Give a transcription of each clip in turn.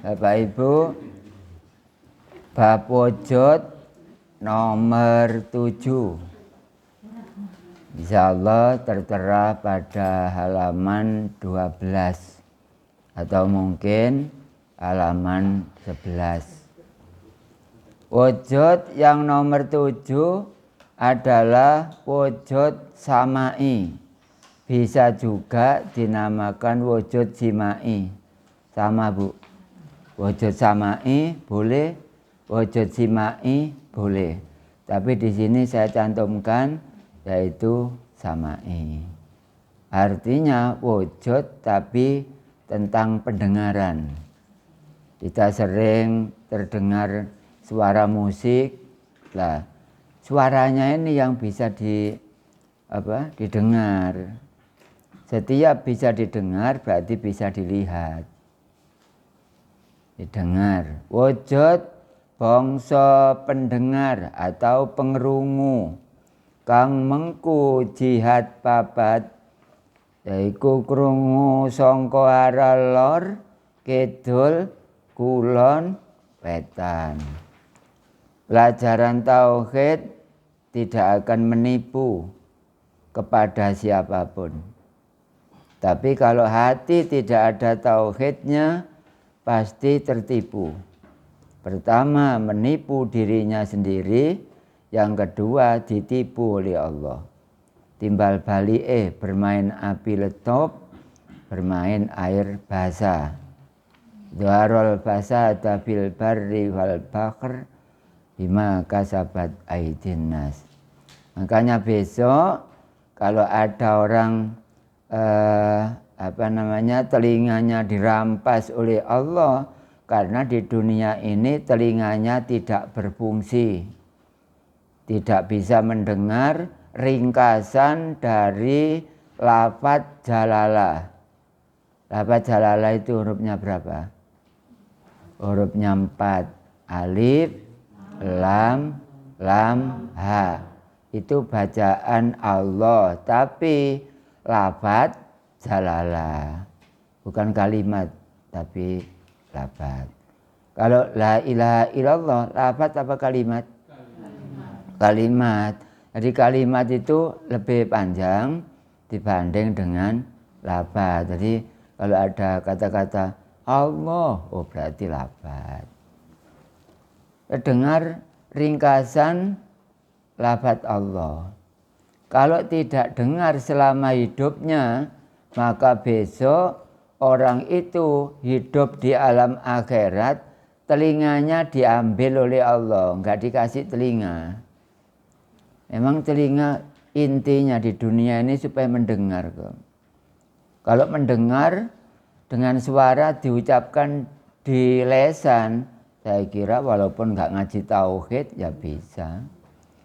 Bapak Ibu, bab wujud nomor 7 insyaallah tertera pada halaman 12 atau mungkin halaman 11. Wujud yang nomor 7 adalah wujud samai. Bisa juga dinamakan wujud simai. Sama Bu. Wujud samai boleh, wujud simai boleh. Tapi di sini saya cantumkan yaitu samai. Artinya wujud tapi tentang pendengaran. Kita sering terdengar suara musik, lah suaranya ini yang bisa didengar. Setiap bisa didengar berarti bisa dilihat. Didengar. Wujud bangsa pendengar atau pengrungu kang mengku jihad papat yaiku krungu sangka arah lor kidul kulon wetan. Pelajaran tauhid tidak akan menipu kepada siapapun. Tapi kalau hati tidak ada tauhidnya pasti tertipu. Pertama menipu dirinya sendiri, yang kedua ditipu oleh Allah. Timbal balik bermain api letop, bermain air basah. Dharul basah bil barri wal bahr bima kasabat aydin nas. Makanya besok kalau ada orang telinganya dirampas oleh Allah karena di dunia ini telinganya tidak berfungsi, tidak bisa mendengar ringkasan dari lafaz jalalah. Lafaz jalalah itu hurufnya berapa? Hurufnya 4. Alif, lam, ha. Itu bacaan Allah, tapi lafaz jalalah. Bukan kalimat, tapi lafaz. Kalau la ilaha illallah, lafaz apa kalimat? Kalimat. Jadi kalimat itu lebih panjang dibanding dengan lafaz. Jadi kalau ada kata-kata Allah, oh berarti lafaz. Dengar ringkasan lafaz Allah. Kalau tidak dengar selama hidupnya, maka besok orang itu hidup di alam akhirat, telinganya diambil oleh Allah, enggak dikasih telinga. Memang telinga intinya di dunia ini supaya mendengar. Kalau mendengar dengan suara diucapkan di lesan, saya kira walaupun enggak ngaji tauhid ya bisa.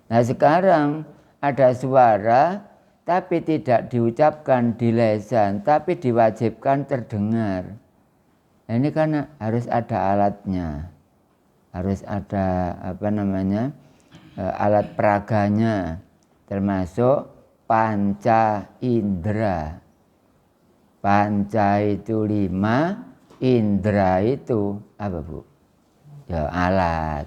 Nah sekarang ada suara tapi tidak diucapkan di lisan, tapi diwajibkan terdengar. Nah, ini kan harus ada alatnya, harus ada alat peraganya, termasuk panca indera. Panca itu 5, indera itu apa Bu? Ya alat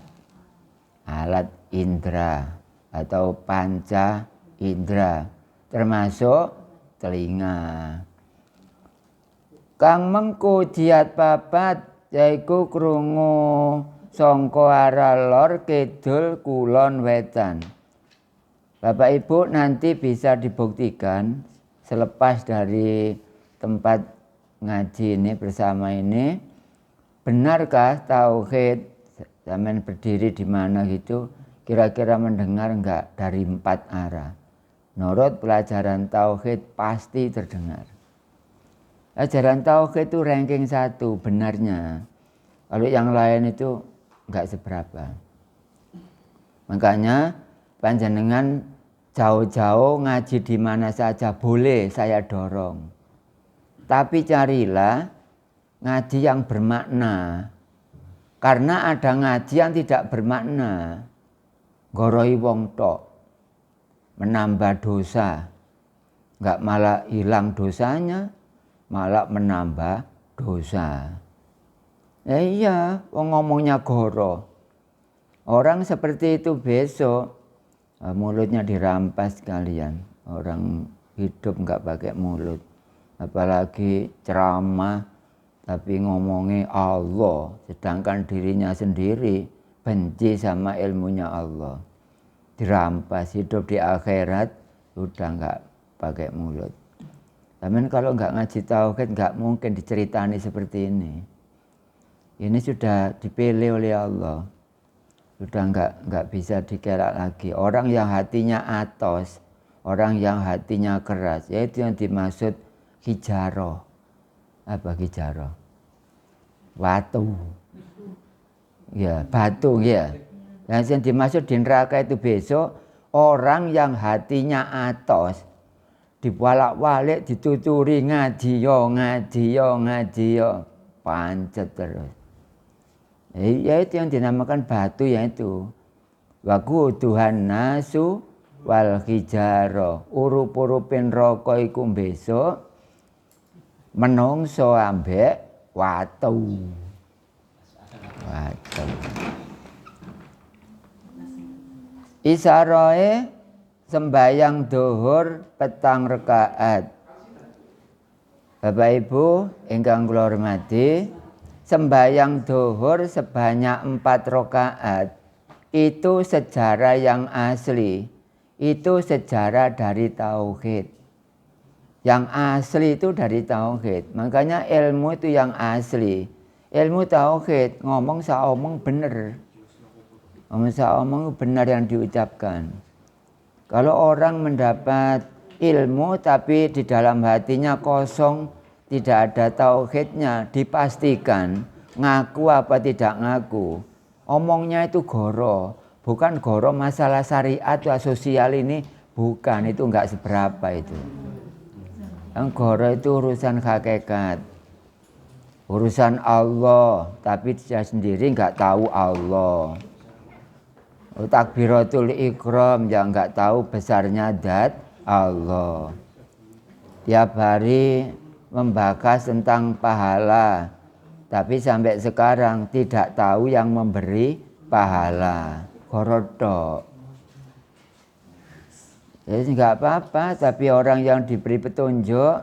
indera atau panca indera, termasuk telinga. Kang mengku jihad papat yaiku krungu sangka arah lor kidul kulon wetan. Bapak Ibu nanti bisa dibuktikan selepas dari tempat ngaji ini bersama ini, benarkah tauhid zaman berdiri di mana gitu kira-kira mendengar enggak dari 4 arah. Menurut pelajaran tauhid pasti terdengar. Pelajaran tauhid itu ranking 1 benarnya. Kalau yang lain itu enggak seberapa. Makanya panjenengan jauh-jauh ngaji di mana saja boleh, saya dorong. Tapi carilah ngaji yang bermakna. Karena ada ngaji yang tidak bermakna. Goroi wong tok, menambah dosa, enggak malah hilang dosanya, malah menambah dosa. Ya iya, ngomongnya goro. Orang seperti itu besok mulutnya dirampas kalian. Orang hidup nggak pakai mulut. Apalagi ceramah tapi ngomongnya Allah, sedangkan dirinya sendiri benci sama ilmunya Allah. Dirampas, hidup di akhirat udah nggak pakai mulut. Tapi kalau nggak ngaji tauhid nggak mungkin diceritani seperti ini. Ini sudah dipilih oleh Allah. Sudah nggak bisa dikelak lagi. Orang yang hatinya atos, orang yang hatinya keras, yaitu yang dimaksud hijaroh. Apa hijaroh? Batu. Ya, batu ya. Yang dimaksud di neraka itu besok orang yang hatinya atos, dibolak-balik dituturi ngaji yo, pancet terus. Ya itu yang dinamakan batu yaitu waku Tuhan nasu wal hijaro. Urup-urupin rokok iku besok menungso ambek watu. Isaroe sembayang dohur petang rakaat. Bapak Ibu ingkang kula hormati, sembayang dohur sebanyak 4 rakaat itu sejarah yang asli. Itu sejarah dari tauhid. Yang asli itu dari tauhid. Makanya ilmu itu yang asli. Ilmu tauhid ngomong saomong bener. Ngomong saomong benar yang diucapkan. Kalau orang mendapat ilmu tapi di dalam hatinya kosong, tidak ada tauhidnya, dipastikan ngaku apa tidak ngaku. Omongnya itu goro, bukan goro masalah syariat atau sosial ini, bukan, itu enggak seberapa itu. Yang goro itu urusan hakikat, urusan Allah, tapi dia sendiri enggak tahu Allah. Takbiratul ikram yang enggak tahu besarnya zat Allah. Tiap hari membahas tentang pahala, tapi sampai sekarang tidak tahu yang memberi pahala. Gorodok. Jadi enggak apa-apa, tapi orang yang diberi petunjuk,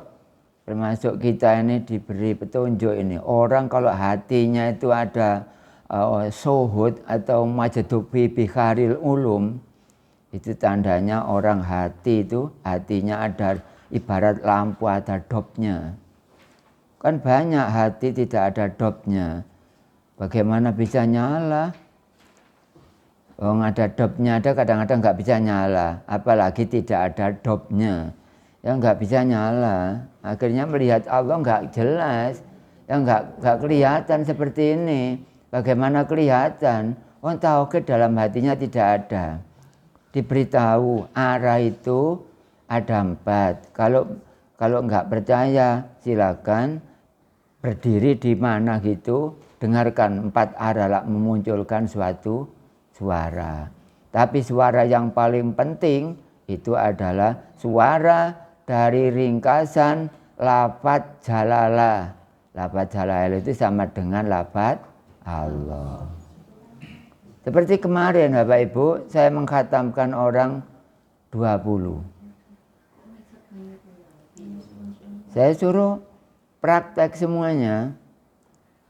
termasuk kita ini diberi petunjuk ini. Orang kalau hatinya itu ada suhud atau majadubi bikharil ulum, itu tandanya orang hati itu hatinya ada ibarat lampu ada dopnya. Kan banyak hati tidak ada dopnya. Bagaimana bisa nyala? Ada dopnya ada kadang-kadang nggak bisa nyala. Apalagi tidak ada dopnya. Yang nggak bisa nyala. Akhirnya melihat Allah nggak jelas. Yang nggak kelihatan seperti ini. Bagaimana kelihatan? Tauhid dalam hatinya tidak ada. Diberitahu arah itu ada 4. Kalau nggak percaya silakan berdiri di mana gitu, dengarkan 4 arah memunculkan suatu suara. Tapi suara yang paling penting itu adalah suara dari ringkasan lafaz jalalah. Lafaz jalalah itu sama dengan lafaz Allah. Seperti kemarin Bapak Ibu, saya mengkhatamkan orang 20. Saya suruh praktek semuanya.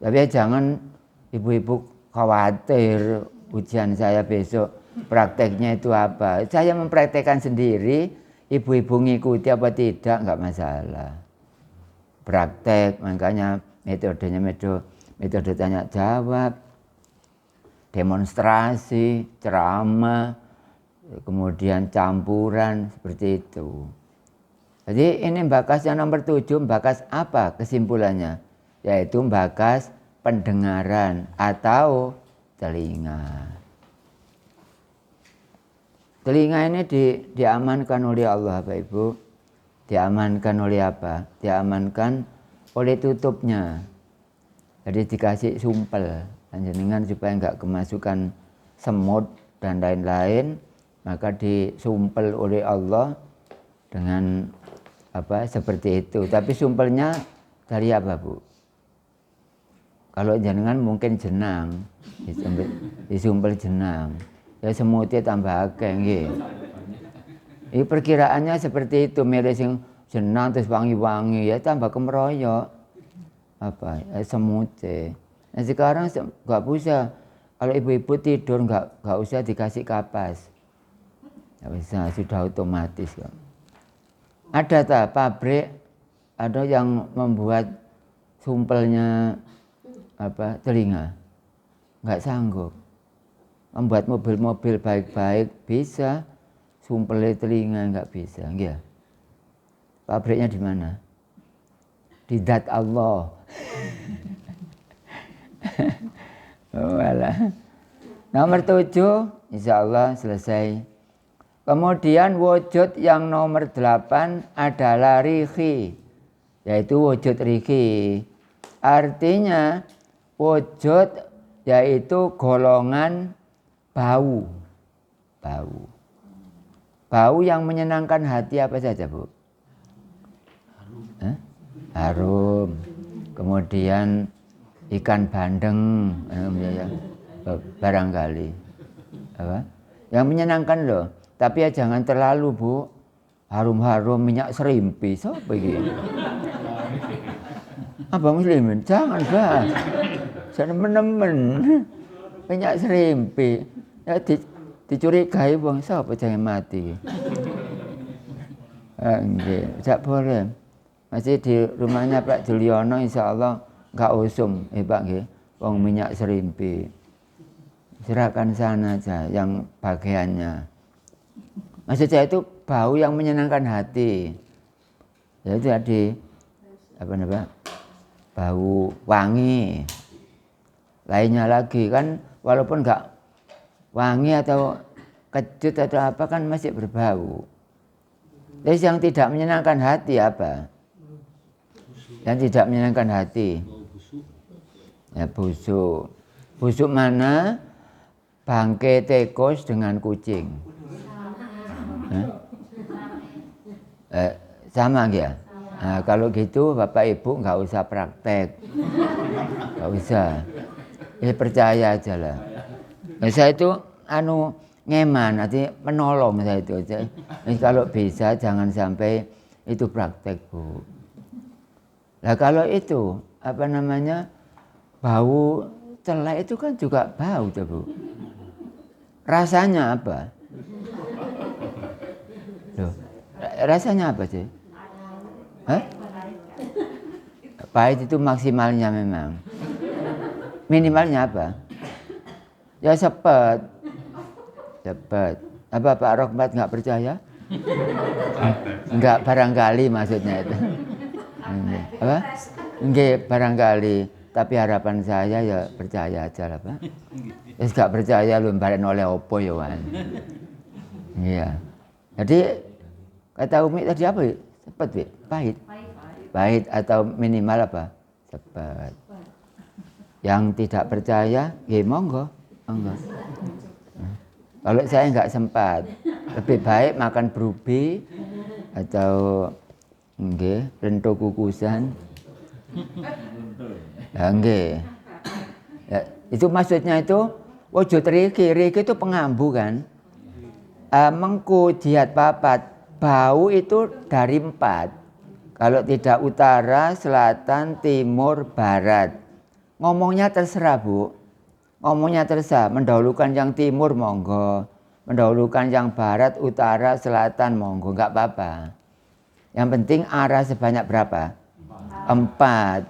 Tapi jangan ibu-ibu khawatir ujian saya besok prakteknya itu apa. Saya mempraktekkan sendiri, ibu-ibu ngikuti apa tidak, enggak masalah. Praktek, makanya metodenya metode tanya jawab, demonstrasi, ceramah, kemudian campuran, seperti itu. Jadi ini bakas yang nomor 7, bakas apa kesimpulannya? Yaitu bakas pendengaran atau telinga. Telinga ini diamankan oleh Allah Bapak Ibu. Diamankan oleh apa? Diamankan oleh tutupnya. Jadi dikasih sumpel, panjenengan supaya enggak kemasukan semut dan lain-lain, maka disumpel oleh Allah dengan apa seperti itu. Tapi sumpelnya dari apa Bu? Kalau jenengan mungkin jenang, disumpel jenang. Ya semutnya tambah akeh nggih. Ini perkiraannya seperti itu, milih sing jenang terus wangi-wangi ya tambah kemeroyok. Apa? Semutnya. Nah sekarang nggak bisa. Kalau ibu-ibu tidur nggak usah dikasih kapas. Nggak bisa, sudah otomatis kok. Ada tak pabrik ada yang membuat sumpelnya telinga? Nggak sanggup. Membuat mobil-mobil baik-baik bisa, sumpelnya telinga nggak bisa, ya. Pabriknya di mana? Di zat Allah. Nomor 7, insya Allah selesai. Kemudian wujud yang nomor 8 adalah rihi, yaitu wujud rihi. Artinya wujud yaitu golongan bau. Bau yang menyenangkan hati apa saja, Bu? Harum. Kemudian ikan bandeng, barangkali. Apa? Yang menyenangkan loh. Tapi ya jangan terlalu, Bu. Harum-harum minyak serimpi. Siapa ini? Abang Muslimin, jangan, Bah. Jangan menemen. Minyak serimpi. Ya dicurigai bang, siapa jangan mati. Tidak boleh. Masih di rumahnya Pak Juliono, insya Allah nggak usum, Pak nggih. Wong minyak serimpi. Serahkan sana aja yang bagiannya. Maksud saya itu bau yang menyenangkan hati. Yaitu tadi bau wangi. Lainnya lagi kan walaupun nggak wangi atau kecut atau apa kan masih berbau. Terus yang tidak menyenangkan hati apa? Yang tidak menyenangkan hati. Ya busuk. Busuk mana? Bangkai tikus dengan kucing. Sama ya? Nah, kalau gitu Bapak Ibu nggak usah praktek. Nggak usah. Percaya aja lah. Nah, saya itu ngeman, nanti menolong saya itu. Jadi, kalau bisa jangan sampai itu praktek, Bu. Nah kalau itu bau celek itu kan juga bau tuh, Bu. Rasanya apa? Loh, rasanya apa sih? Pahit itu maksimalnya memang. Minimalnya apa? Ya sepet. Apa Pak Rohmat nggak percaya? Enggak, barangkali maksudnya itu. Apa? Enggak, barangkali. Tapi harapan saya ya percaya aja lah, Pak. Terus nggak percaya lu bareng oleh opo ya, Wan. Iya. Jadi kata Umi tadi apa? Sepet, Bi? Pahit. Pahit atau minimal apa? Sepet. Yang tidak percaya, ya monggo. Kalau saya nggak sempat, lebih baik makan berubi atau rento kukusan. Ya, itu maksudnya itu wujud riki itu pengambu kan. Mengku jihad papat, bau itu dari 4. Kalau tidak utara, selatan, timur, barat. Ngomongnya terserah, Bu. Ngomongnya terserah, mendahulukan yang timur monggo, mendahulukan yang barat, utara, selatan monggo, enggak apa-apa. Yang penting arah sebanyak berapa? 4.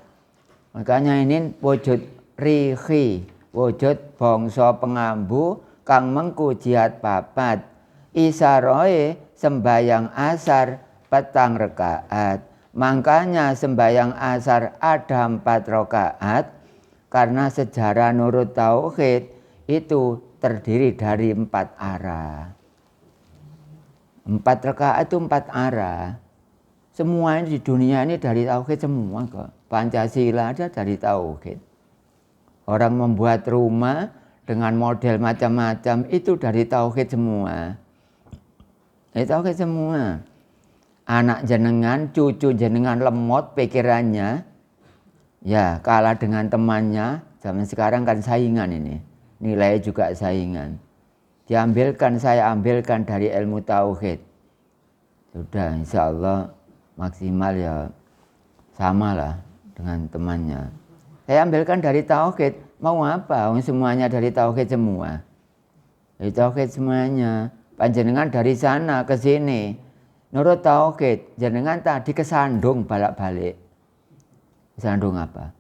Makanya ini wujud rihi, wujud bangsa pengambu kang mengku jihad papat. Isaroe sembayang asar petang rakaat. Makanya sembayang asar ada 4 rakaat. Karena sejarah nurut tauhid itu terdiri dari 4 arah. 4 rakaat itu 4 arah. Semua di dunia ini dari tauhid semua kok. Pancasila ada dari tauhid. Orang membuat rumah dengan model macam-macam itu dari tauhid semua. Dari tauhid semua. Anak jenengan, cucu jenengan lemot pikirannya. Ya kalah dengan temannya. Zaman sekarang kan saingan ini, nilai juga saingan. Diambilkan, saya ambilkan dari ilmu tauhid. Sudah insya Allah maksimal ya sama lah dengan temannya. Saya ambilkan dari tauhid, mau apa? Semuanya dari tauhid semua. Dari tauhid semuanya. Panjenengan dari sana ke sini. Nurut tauhid, jenengan tadi kesandung balak-balik. Kesandung apa?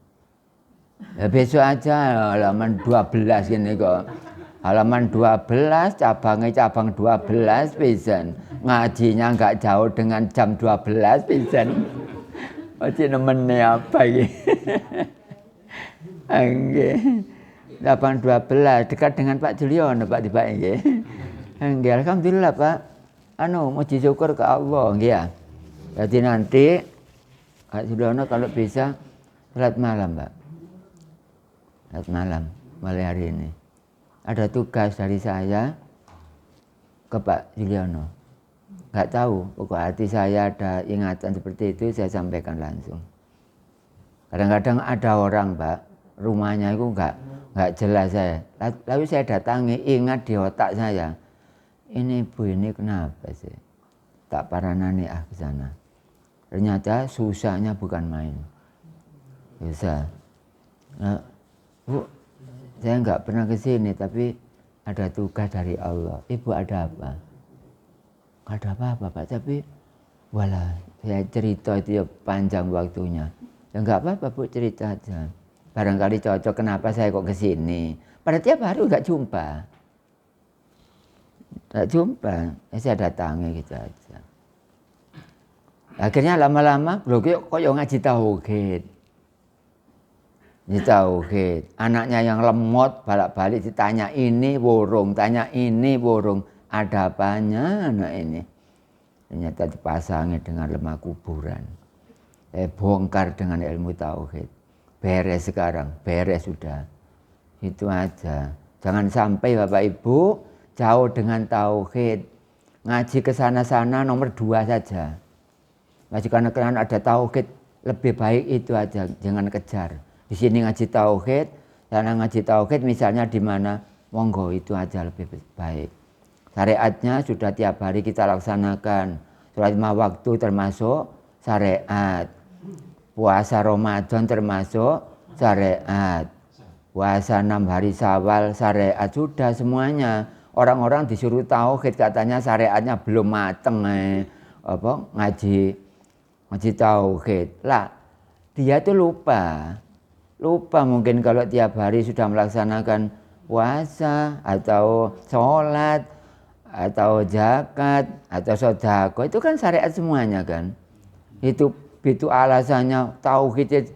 Ya besok aja halaman 12 ini kok. Halaman 12, cabang 12 pisan. Ngajinya enggak jauh dengan jam 12 pisan. Oci nemennya apa ini? Nggih. Cabang 12 dekat dengan Pak Juliono Pak Tiba nggih. Nggih, alhamdulillah Pak. Muji syukur ke Allah nggih ya. Jadi nanti Pak Juliono kalau bisa salat malam, Pak. Salat malam mulai hari ini. Ada tugas dari saya ke Pak Juliono. Enggak tahu, pokok hati saya ada ingatan seperti itu, saya sampaikan langsung. Kadang-kadang ada orang, Pak, rumahnya itu enggak jelas saya. Lalu saya datangi, ingat di otak saya. Ini ibu ini kenapa sih? Tak paranani ke sana. Ternyata susahnya bukan main. Susah. Nah, Bu, saya enggak pernah ke sini, tapi ada tugas dari Allah. Ibu ada apa? Enggak ada apa-apa, Pak, tapi walah, saya cerita itu ya panjang waktunya. Ya enggak apa-apa, Bu, cerita aja. Barangkali cocok kenapa saya kok ke sini. Pada tiap hari enggak jumpa. Enggak jumpa, saya datangi gitu aja. Akhirnya lama-lama, loh kok ngaji tauhid. Tauhid. Anaknya yang lemot balik-balik ditanya ini burung, tanya ini burung. Ada apanya anak ini? Ternyata dipasangi dengan lemah kuburan. Bongkar dengan ilmu tauhid. Beres sekarang, beres sudah. Itu aja. Jangan sampai Bapak Ibu jauh dengan tauhid. Ngaji ke sana-sana nomor 2 saja. Ngaji karena ada tauhid, lebih baik itu aja, jangan kejar. Di sini ngaji tauhid, sana ngaji tauhid misalnya di mana, monggo itu aja lebih baik. Syariatnya sudah tiap hari kita laksanakan. Sholat 5 waktu termasuk syariat. Puasa Ramadan termasuk syariat. Puasa 6 hari Syawal syariat, sudah semuanya. Orang-orang disuruh tauhid katanya syariatnya belum mateng ngaji tauhid. Lah, dia tuh lupa mungkin kalau tiap hari sudah melaksanakan puasa atau sholat atau zakat atau sedekah, itu kan syariat semuanya kan. Itu alasannya tauhid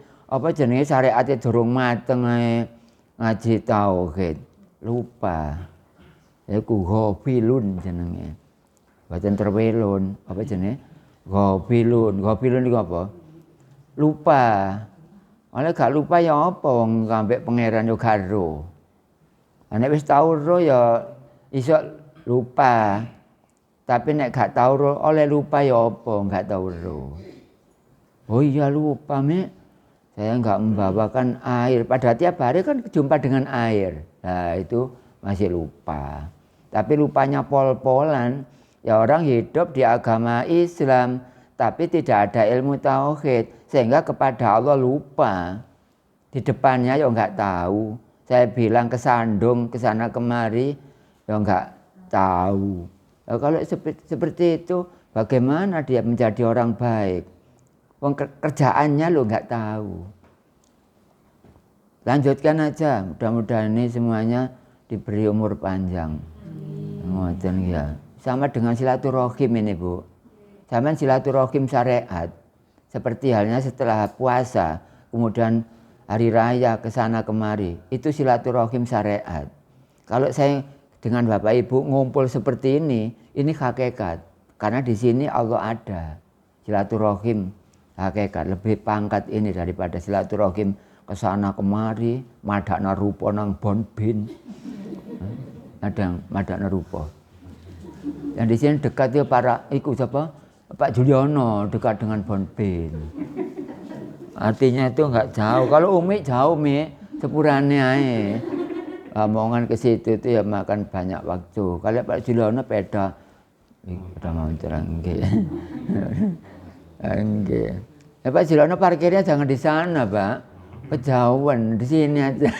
jenenge syariatnya durung mateng ngaji tauhid. Lupa. Iku ghafilun jenenge. Boten terwelun, jenenge? Ghafilun iku apa? Lupa. Oleh gak lupa ya apa wong ambek pangeran yo gak ero. Nek wis tau ero ya iso lupa. Tapi nek gak tau ero oleh lupa ya apa gak tau ero. Oh iya lupa, Mek. Saya enggak membawakan air. Pada tiap hari kan jumpa dengan air. Nah, itu masih lupa. Tapi lupanya pol-polan. Ya orang hidup di agama Islam tapi tidak ada ilmu tauhid, sehingga kepada Allah lupa. Di depannya ya enggak tahu. Saya bilang kesandung kesana kemari ya enggak tahu. Nah, kalau seperti itu bagaimana dia menjadi orang baik? Kerjaannya lo enggak tahu. Lanjutkan aja, mudah-mudahan ini semuanya diberi umur panjang. Ngoten ya. Sama dengan silaturahim ini, Bu. Zaman silaturahim syariat, seperti halnya setelah puasa, kemudian hari raya kesana kemari, itu silaturahim syariat. Kalau saya dengan Bapak Ibu ngumpul seperti ini hakikat. Karena di sini Allah ada. Silaturahim hakikat, lebih pangkat ini daripada silaturahim kesana kemari, madakna rupa nang bonbin. Ada madakna rupa. Yang di sini dekat itu para siapa? Pak Juliono dekat dengan Bonbin. Artinya itu enggak jauh. Kalau Umi jauh, Mi. Sepurane ae. Omongan ke situ itu ya makan banyak waktu. Kalau Pak Julono peda. Udah mau cerang nggih. Nggih. Ya Pak Julono parkirnya jangan di sana, Pak. Kejauhan, di sini aja.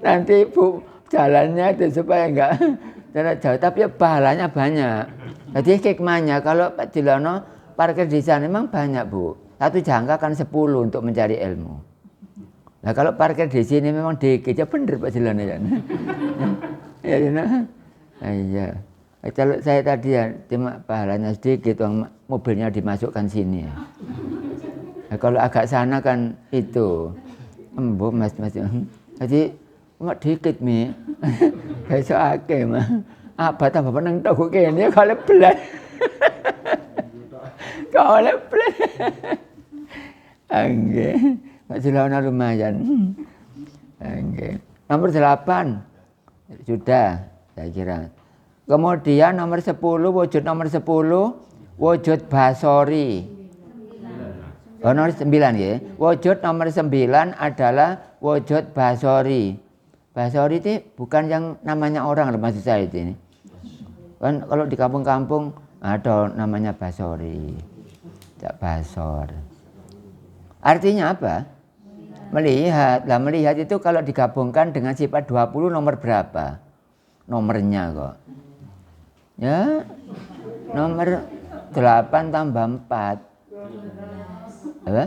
Nanti Ibu jalannya itu supaya enggak jalan jauh, tapi ya pahalanya banyak. Jadi hikmahnya kalau Pak Julono parkir di sana memang banyak, Bu. Satu jangka kan 10 untuk mencari ilmu. Nah kalau parkir di sini memang dikit, ya bener Pak Julono ya. Ya, iya. Kalau saya tadi ya cuma pahalanya sedikit, mobilnya dimasukkan sini. Nah, kalau agak sana kan itu, mas. Jadi cuma dikit Mi. Besok akeh mah. Apa tambah peneng tahu kene kalau belas. Kalau belas. Angge. Pak Julono lumayan. Angge. Nomor 8 sudah saya kira. Kemudian nomor 10, wujud nomor 10, wujud basori. Oh, nomor 9 ya. Wujud nomor 9 adalah wujud basori. Basori itu bukan yang namanya orang loh, maksud saya ini. Kan kalau di kampung-kampung ada namanya basori. Tidak basor. Artinya apa? Melihat. Lah melihat itu kalau digabungkan dengan sifat 20 nomor berapa? Nomornya kok. Ya, nomor 8 tambah 4. Apa?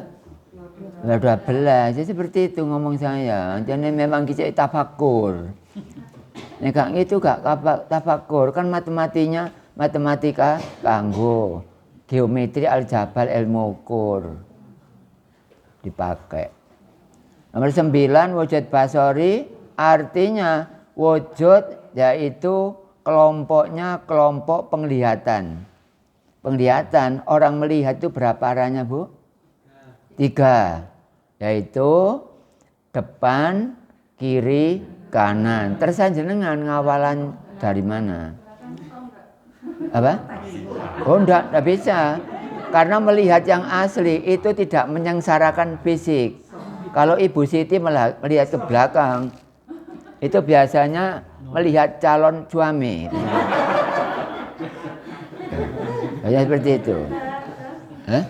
12. Jadi seperti itu ngomong saya. Jadi memang kita tafakur. Nek itu gak tafakur, kan matematika kanggo. Geometri aljabal ilmu ukur dipakai. Nomor 9 wujud basori artinya wujud yaitu kelompoknya kelompok penglihatan. Penglihatan orang melihat itu berapa arahnya, Bu? 3, yaitu depan, kiri, kanan. Terserah jenengan ngawalan dari mana? Apa? Oh enggak bisa. Karena melihat yang asli itu tidak menyengsarakan fisik. Kalau Ibu Siti melihat ke belakang, itu biasanya melihat calon suami. Ya seperti itu. Hah?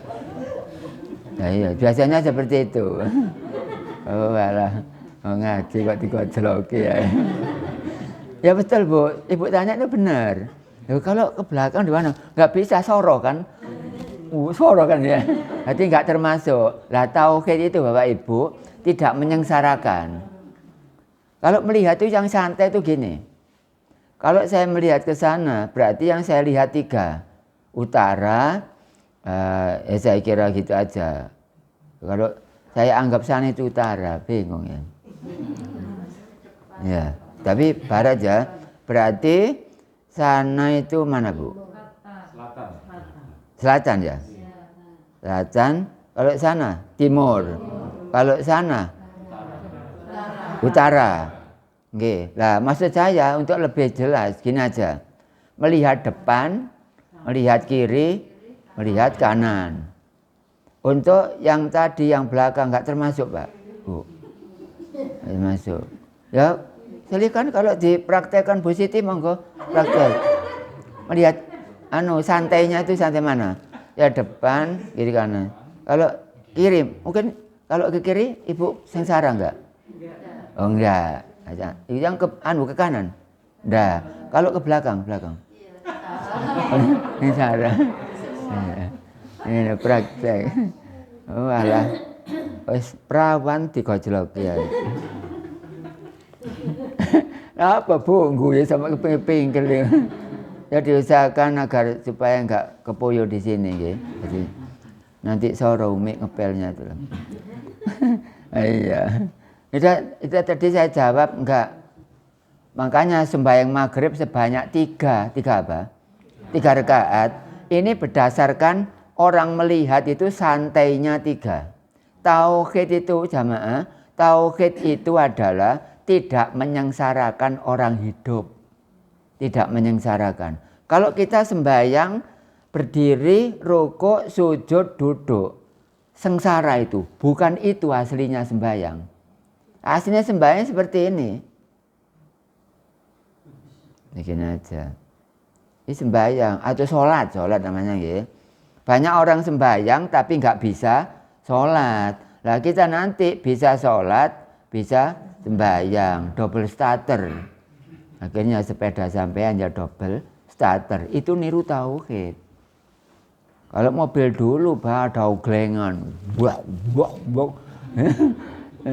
Nah, iya, biasanya seperti itu. Oh alah, ngaji kok digojloki ya. Ya betul Bu, Ibu tanya itu benar. Ya, kalau ke belakang di mana? Nggak bisa soro kan? Soro kan ya. Jadi nggak termasuk. Lah tauhid itu Bapak Ibu tidak menyengsarakan. Kalau melihat itu yang santai itu gini. Kalau saya melihat ke sana, berarti yang saya lihat 3. Utara, ya saya kira gitu aja. Kalau saya anggap sana itu utara, bingung ya. Ya, tapi barat ya. Berarti sana itu mana Bu? Selatan ya? Selatan. Kalau sana timur. Kalau sana utara. Nggih. Lah maksud saya untuk lebih jelas gini aja. Melihat depan, melihat kiri, melihat kanan. Untuk yang tadi yang belakang enggak termasuk, Pak. Bu. Termasuk. Ya, silakan kalau dipraktekkan Bu Siti monggo praktek. Melihat santainya itu santai mana? Ya depan, kiri, kanan. Kalau kiri, mungkin kalau ke kiri Ibu sengsara enggak? Oh enggak. Yang ke kanan. Dah. Kalau ke belakang. Ini salah. Ini praktek. Oh alah. Wis prawan digojlok ya. Apa Bu guyu sama kepingin. Ya diusahakan agar supaya enggak kepoyo di sini nggih. Jadi nanti sore Umi ngepelnya itu. Iya. Itu tadi saya jawab enggak. Makanya sembahyang maghrib sebanyak 3 apa? 3 rakaat. Ini berdasarkan orang melihat itu santainya 3. Tauhid itu jamaah, tauhid itu adalah tidak menyengsarakan orang hidup. Tidak menyengsarakan. Kalau kita sembahyang berdiri, rukuk, sujud, duduk. sengsara itu. Bukan itu aslinya sembahyang. Aslinya sembahyang seperti ini. Begini aja. Ini sembahyang atau sholat namanya ya. Banyak orang sembahyang tapi nggak bisa sholat. Lah kita nanti bisa sholat, bisa sembahyang, double starter. Akhirnya sepeda sampean ya double starter. Itu niru tauhid. Kalau mobil dulu ada oglengan,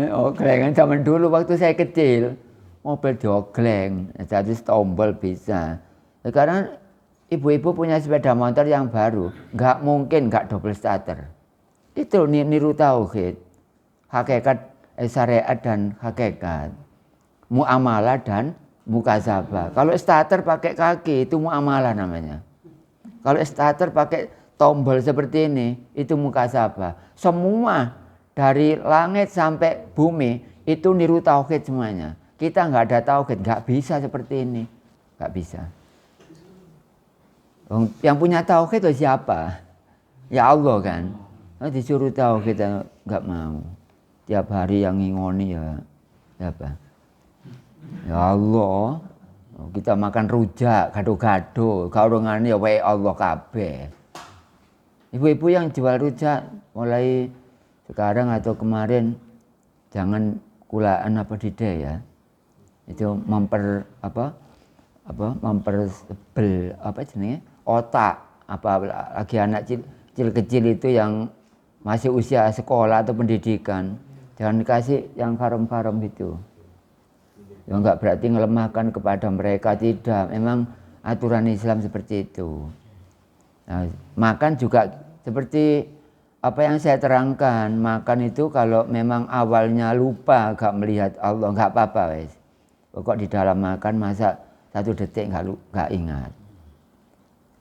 oglengan zaman dulu waktu saya kecil, mobil diogleng, jadi tombol bisa. Sekarang ibu-ibu punya sepeda motor yang baru, nggak mungkin nggak double starter. Itu niru tauhid, hakikat syariat dan hakikat, muamalah dan mukasabah. Kalau starter pakai kaki itu muamalah namanya. Kalau starter pakai tombol seperti ini itu mukasabah. Semua dari langit sampai bumi itu niru tauhid semuanya. Kita nggak ada tauhid, nggak bisa seperti ini, nggak bisa. Yang punya tauhid itu siapa? Ya Allah kan. Disuruh tauhid kita nggak mau. Tiap hari yang ngingoni ya siapa? Ya Allah. Kita makan rujak, gado-gado, kaurungane ya wae Allah kabeh. Ibu-ibu yang jual rujak mulai sekarang atau kemarin jangan kulaan apa dide ya. Itu mempersebel apa jenenge? Otak lagi anak kecil itu yang masih usia sekolah atau pendidikan. Jangan dikasih yang haram-haram itu. Ya enggak berarti melemahkan kepada mereka, tidak. Memang aturan Islam seperti itu. Nah, makan juga seperti apa yang saya terangkan. Makan itu kalau memang awalnya lupa gak melihat Allah, gak apa-apa wes. Pokok di dalam makan masa 1 detik gak ingat.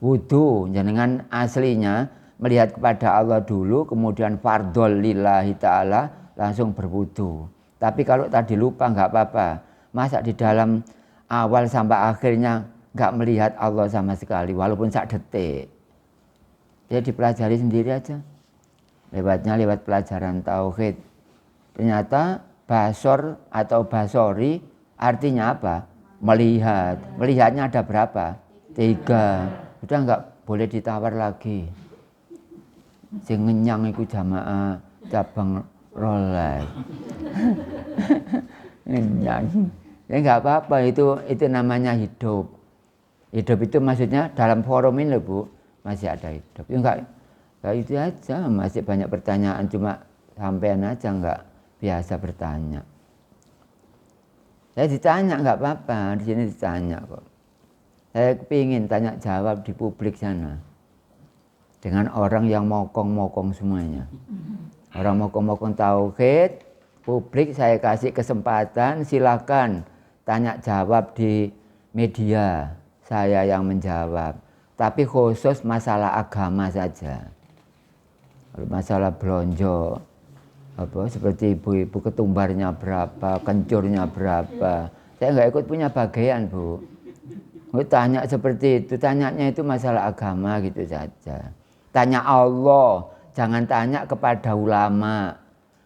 Wudu jenengan aslinya melihat kepada Allah dulu, kemudian fardhol lillahi ta'ala langsung berwudu. Tapi kalau tadi lupa gak apa-apa. Masa di dalam awal sampai akhirnya gak melihat Allah sama sekali walaupun 1 detik. Dia dipelajari sendiri aja. Lewat pelajaran tauhid. Ternyata basor atau basori artinya apa? Melihat. Melihatnya ada berapa? 3. Udah nggak boleh ditawar lagi. Sing ngenyang iku jamaah cabang rolas. Ngenyang. Ya nggak apa-apa, itu namanya hidup. Hidup itu maksudnya dalam forum ini loh Bu. Masih ada hidup. Ya enggak itu aja, masih banyak pertanyaan, cuma sampean aja enggak biasa bertanya. Saya ditanya enggak apa-apa, di sini ditanya kok. Saya kepingin tanya jawab di publik sana. Dengan orang yang mokong-mokong semuanya. Orang mokong-mokong tauhid, publik saya kasih kesempatan, silakan tanya jawab di media. Saya yang menjawab. Tapi khusus masalah agama saja. Masalah belonjo, seperti ibu-ibu ketumbarnya berapa, kencurnya berapa. Saya nggak ikut punya bagian Bu. Tanya seperti itu, tanyanya itu masalah agama gitu saja. Tanya Allah, jangan tanya kepada ulama.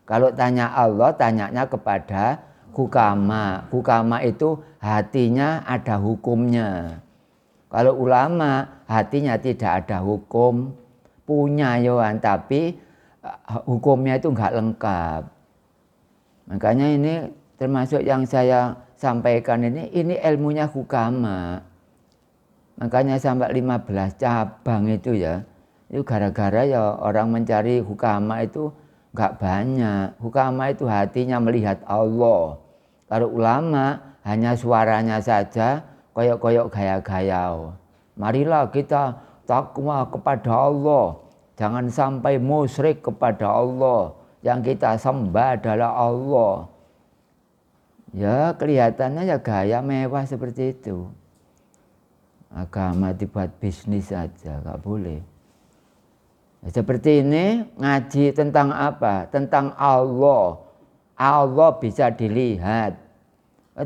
Kalau tanya Allah, tanyanya kepada hukama. Hukama itu hatinya ada hukumnya. Kalau ulama hatinya tidak ada hukum, punya yohan tapi hukumnya itu enggak lengkap. Makanya ini termasuk yang saya sampaikan ini ilmunya hukama. Makanya sampai 15 cabang itu ya. Itu gara-gara ya orang mencari hukama itu enggak banyak. Hukama itu hatinya melihat Allah. Kalau ulama hanya suaranya saja, koyok-koyok gaya-gaya. Marilah kita takwa kepada Allah. Jangan sampai musyrik kepada Allah. Yang kita sembah adalah Allah. Ya kelihatannya ya gaya mewah seperti itu. Agama dibuat bisnis saja, gak boleh. Ya, seperti ini ngaji tentang apa? Tentang Allah. Allah bisa dilihat.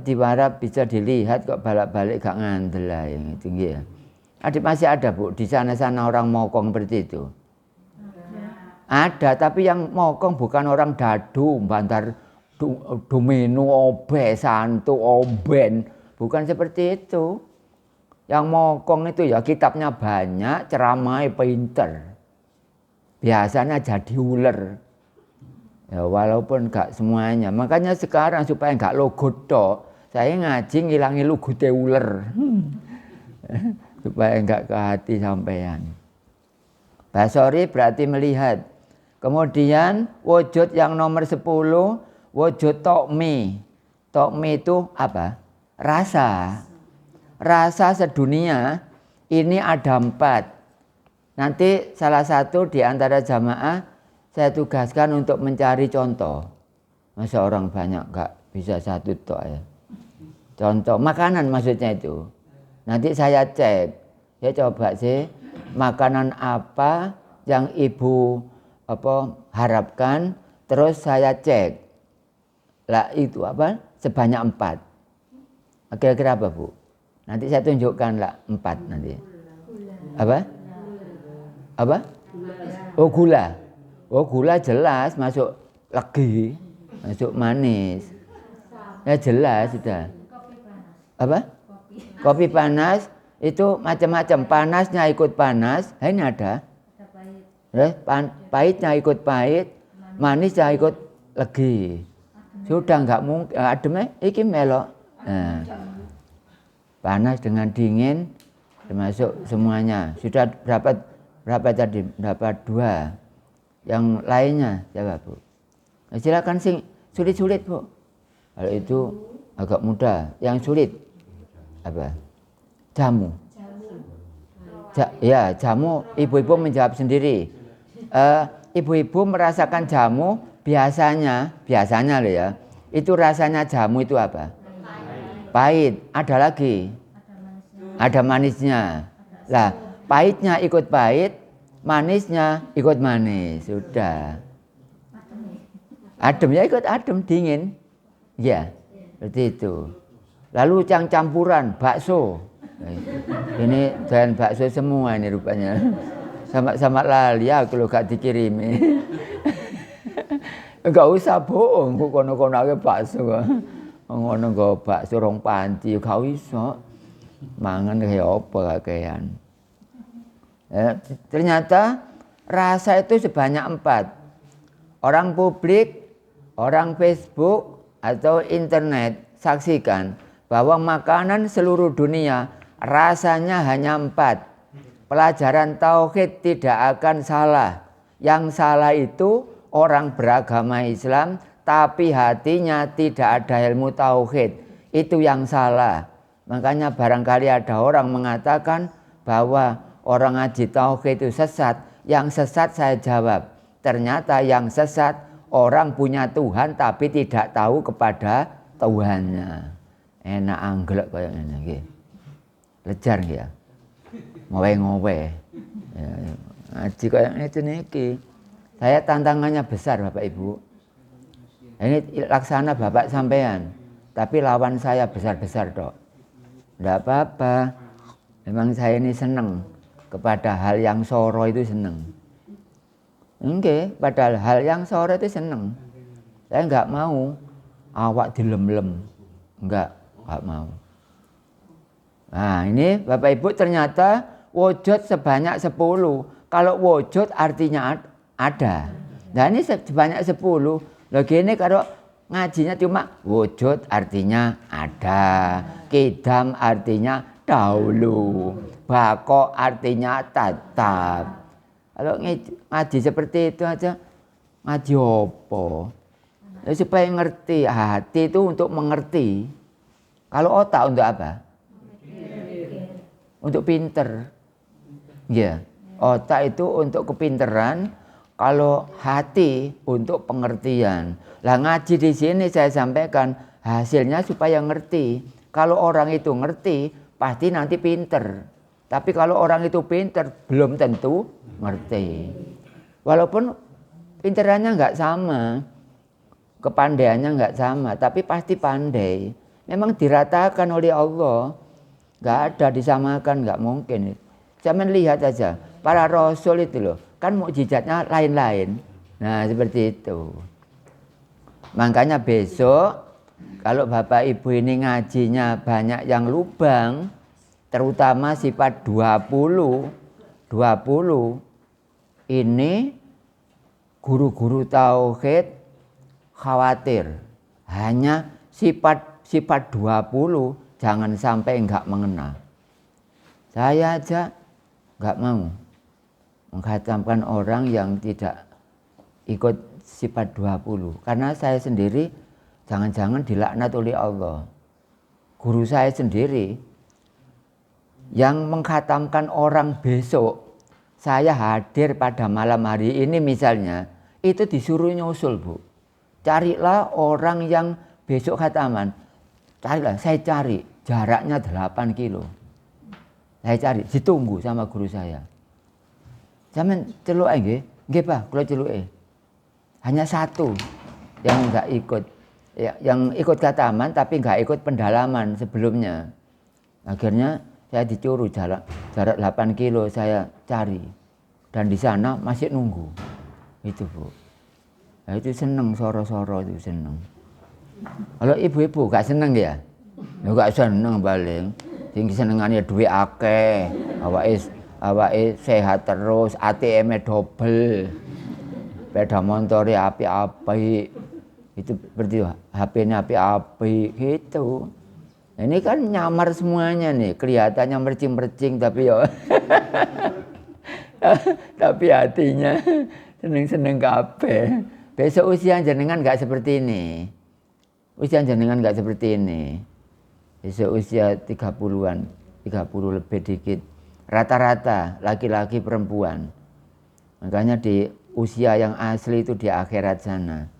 Diwara bisa dilihat kok balik-balik gak ngandel lah yang itu ya. Masih ada Bu di sana-sana orang mokong seperti itu. Ada, tapi yang mokong bukan orang dadu, bantar dumenu, obe, santu, oben. Bukan seperti itu. Yang mokong itu ya kitabnya banyak, ceramahnya pinter. Biasanya jadi ular. Ya, walaupun gak semuanya. Makanya sekarang supaya gak logot tok, saya ngaji ngilangi lugute ular. Supaya gak ke hati sampean. Basori berarti melihat. Kemudian wujud yang nomor 10, wujud tokmi. Tokmi itu apa? Rasa. Rasa sedunia ini ada 4. Nanti salah satu di antara jamaah saya tugaskan untuk mencari contoh. Masa orang banyak gak bisa satu tok ya. Contoh makanan maksudnya itu. Nanti saya cek. Ya coba sih makanan apa yang ibu harapkan, terus saya cek. Lah itu apa? Sebanyak 4. Kira-kira apa Bu? Nanti saya tunjukkan lah 4 nanti. Apa? Apa? Oh gula. Oh gula jelas masuk legi, masuk manis. Ya jelas sudah. Apa? Kopi panas itu macam-macam. Panasnya ikut panas. Ini ada. Pahitnya ikut pahit, manisnya ikut legi. Sudah nggak mungkin ademnya iki melok. Nah, panas dengan dingin termasuk semuanya. Sudah berapa tadi? Berapa 2. Yang lainnya siapa Bu? Nah, silakan sing sulit-sulit Bu. Kalau itu agak mudah. Yang sulit apa? Jamu. Ya jamu. Ibu-ibu menjawab sendiri. Ibu-ibu merasakan jamu biasanya loh ya. Itu rasanya jamu itu apa? Pahit. Ada lagi? Ada manisnya. Lah, pahitnya ikut pahit, manisnya ikut manis. Sudah. Adem ya ikut adem, dingin. Ya, seperti itu. Lalu yang campuran bakso. Ini dan bakso semua ini rupanya. Sama-sama lali aku kalau gak dikirimi. Enggak usah bohong, kok kono-kono ake bakso. Ngono nggo bakso rong panci gak iso. Mangan kaya apa kakean. Ternyata rasa itu sebanyak 4. Orang publik, orang Facebook atau internet saksikan bahwa makanan seluruh dunia rasanya hanya 4. Pelajaran tauhid tidak akan salah. Yang salah itu orang beragama Islam tapi hatinya tidak ada ilmu tauhid. Itu yang salah. Makanya barangkali ada orang mengatakan bahwa orang ngaji tauhid itu sesat. Yang sesat saya jawab, ternyata yang sesat orang punya Tuhan tapi tidak tahu kepada Tuhannya. Enak angglek kayak ngene. Lejar ya. Ngowe-ngowe. Ya, ngaji kayak itu niki. Saya tantangannya besar Bapak Ibu. Ini laksana Bapak sampean. Tapi lawan saya besar-besar dok. Tidak apa-apa. Memang saya ini senang. Kepada hal yang soro itu senang. Enggak, padahal hal yang soro itu senang. Saya enggak mau awak dilem-lem. Enggak mau. Nah ini Bapak Ibu ternyata wujud sebanyak 10. Kalau wujud artinya ada. Nah ini sebanyak 10. Loh gini kalau ngajinya cuma wujud artinya ada. Kidam artinya dahulu. Bako artinya tetap. Kalau ngaji seperti itu aja ngaji apa? Ya, supaya ngerti. Hati itu untuk mengerti. Kalau otak untuk apa? Untuk pinter. Ya, otak itu untuk kepinteran, kalau hati untuk pengertian. Lah ngaji di sini saya sampaikan hasilnya supaya ngerti. Kalau orang itu ngerti, pasti nanti pinter. Tapi kalau orang itu pinter, belum tentu ngerti. Walaupun pinterannya nggak sama, kepandaiannya nggak sama, tapi pasti pandai. Memang diratakan oleh Allah. Nggak ada disamakan, nggak mungkin. Saya melihat aja, para rasul itu loh, kan mukjizatnya lain-lain. Nah, seperti itu. Makanya besok kalau Bapak Ibu ini ngajinya banyak yang lubang, terutama sifat 20 ini guru-guru tauhid khawatir. Hanya sifat 20 jangan sampai enggak mengena. Saya aja enggak mau menghatamkan orang yang tidak ikut sifat 20. Karena saya sendiri jangan-jangan dilaknat oleh Allah. Guru saya sendiri yang menghatamkan orang besok, saya hadir pada malam hari ini misalnya, itu disuruh nyusul, Bu. Carilah orang yang besok khataman. Carilah, saya cari, jaraknya 8 kilo. Saya cari, ditunggu sama guru saya. Zaman celuk nggih, nggih Pak, kula celuke. Hanya satu yang enggak ikut. Yang ikut khataman tapi enggak ikut pendalaman sebelumnya. Akhirnya saya dicuru jarak 8 kilo saya cari. Dan di sana masih nunggu. Itu, Bu. Nah, itu seneng, soro-soro itu seneng. Kalau ibu-ibu gak seneng ya? Ya gak seneng paling. Sing senengane duwe akeh, awake sehat terus, ATM-e dobel. Sepeda montore apik-apik. Itu berarti HP-nya apik-apik gitu. Ini kan nyamar semuanya nih, kelihatannya mercing-mercing tapi ya tapi hatinya seneng-seneng kabeh. Besok usia jenengan enggak seperti ini. Usia jenengan enggak seperti ini. Besok usia 30-an, 30 lebih dikit. Rata-rata laki-laki perempuan. Makanya di usia yang asli itu di akhirat sana.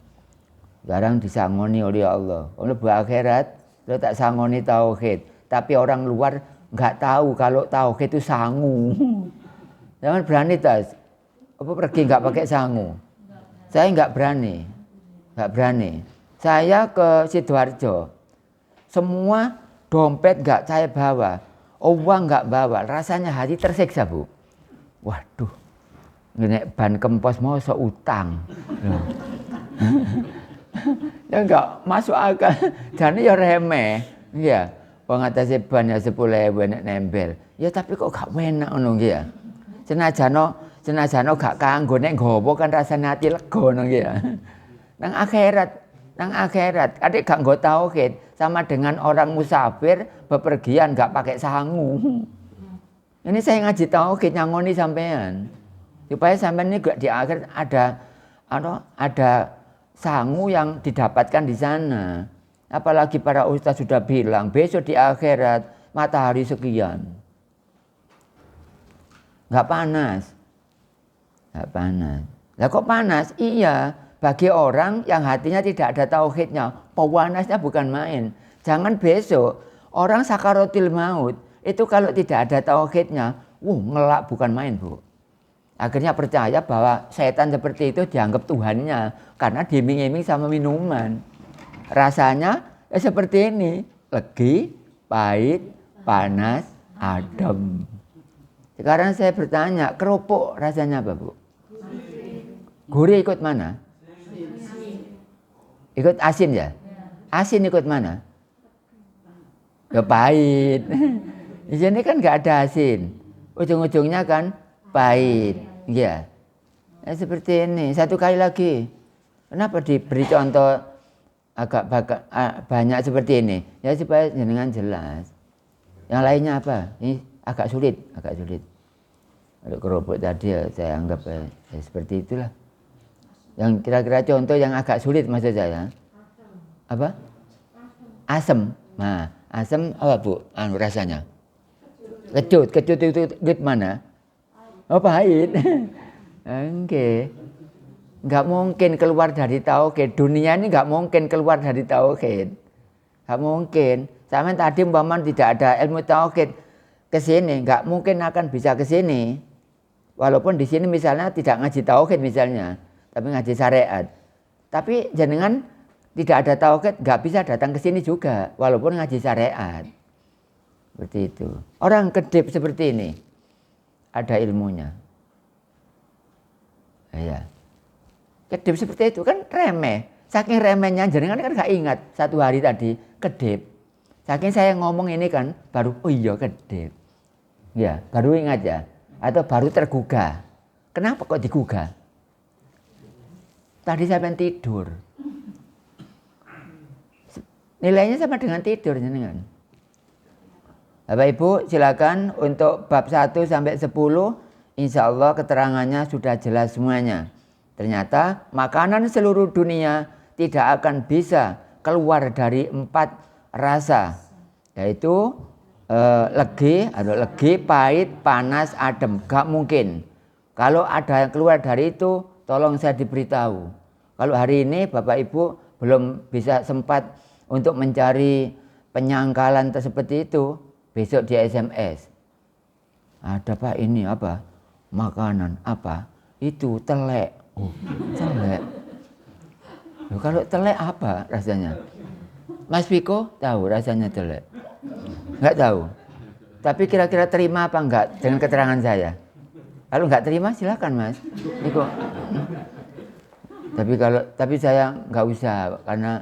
Sekarang disangoni oleh Allah. Oleh bu akhirat lo tak sangoni tauhid, tapi orang luar nggak tahu kalau tauhid itu sangu. Jangan berani tas, apa pergi nggak pakai sangu. Saya nggak berani. Saya ke Sidoarjo, semua dompet nggak saya bawa, uang nggak bawa, rasanya hati tersiksa, Bu. Waduh, nek ban kempos mau utang. Ya enggak masuk akal, jadi ya remeh, ya. Wong atase ban ya 10.000 nek nempel. Ya tapi kok gak enak ngono ya. Senajano gak kanggo nek nggawa kan rasane ati lega ngono ya. Nang akhirat, adik gak nggo tauhid sama dengan orang musafir bepergian gak pakai sangu. Ini saya ngaji tauhid nyangoni sampean. Supaya sampean ini di akhir ada sangu yang didapatkan di sana. Apalagi para ustaz sudah bilang besok di akhirat matahari sekian. Nggak panas. Lah kok panas? Iya, bagi orang yang hatinya tidak ada tauhidnya, pewanasnya bukan main. Jangan besok orang sakaratul maut itu kalau tidak ada tauhidnya, ngelak bukan main, Bu. Akhirnya percaya bahwa setan seperti itu dianggap Tuhannya karena diiming-iming sama minuman. Rasanya seperti ini, legi, pahit, panas, adem. Sekarang saya bertanya, kerupuk rasanya apa, Bu? Gurih ikut mana? Ikut asin ya? Asin ikut mana? Ya pahit. Di sini kan nggak ada asin. Ujung-ujungnya kan pahit. Ya, seperti ini. Satu kali lagi. Kenapa diberi contoh agak banyak seperti ini? Ya supaya jenengan jelas. Yang lainnya apa? Ini agak sulit. Kalau kerupuk tadi ya saya anggap ya seperti itulah. Yang kira-kira contoh yang agak sulit maksud saya. Apa? Asam. Nah, asam apa, Bu? Rasanya? Kecut itu mana? Oh pahit. Oke. Enggak mungkin keluar dari tauhid. Dunia ini enggak mungkin keluar dari tauhid. Enggak mungkin. Sampai tadi umpama tidak ada ilmu tauhid ke sini, enggak mungkin akan bisa ke sini. Walaupun di sini misalnya tidak ngaji tauhid misalnya, tapi ngaji syariat. Tapi jenengan tidak ada tauhid, enggak bisa datang ke sini juga walaupun ngaji syariat. Seperti itu. Orang kedip seperti ini ada ilmunya. Ya. Kedip seperti itu kan remeh. Saking remehnya jenengan kan gak ingat satu hari tadi kedip. Saking saya ngomong ini kan baru oh iya kedip. Ya, baru ingat ya. Atau baru tergugah. Kenapa kok digugah? Tadi saya pengen tidur. Nilainya sama dengan tidur jenengan. Bapak Ibu silakan untuk bab 1 sampai 10 insya Allah keterangannya sudah jelas semuanya. Ternyata makanan seluruh dunia tidak akan bisa keluar dari 4 rasa. Yaitu legi, pahit, panas, adem. Gak mungkin. Kalau ada yang keluar dari itu tolong saya diberitahu. Kalau hari ini Bapak Ibu belum bisa sempat untuk mencari penyangkalan seperti itu, besok di SMS. Ada Pak ini apa? Makanan apa? Itu telek. Oh, telek. Loh, kalau telek apa rasanya? Mas Viko tahu rasanya telek? Enggak tahu. Tapi kira-kira terima apa enggak dengan keterangan saya? Kalau enggak terima silakan Mas. Viko. Tapi saya enggak usah karena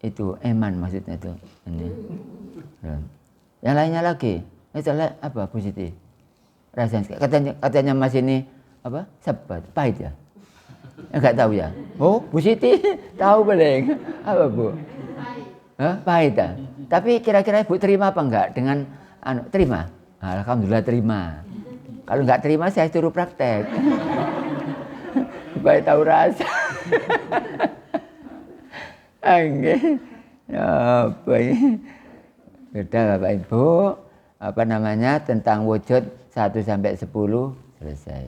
itu eman maksudnya itu. Ini. Yang lainnya lagi, ini telek apa positif? Rasanya katanya Mas ini apa? Sebat, pahit ya? Enggak tahu ya? Oh, positif tahu beleng. Apa Bu? Pahit ya? Tapi kira-kira Ibu terima apa enggak dengan terima? Alhamdulillah terima. Kalau enggak terima saya suruh praktek. Supaya tahu rasa. Oke. Apa ini? Sudah Bapak Ibu, tentang wujud 1 sampai 10 selesai.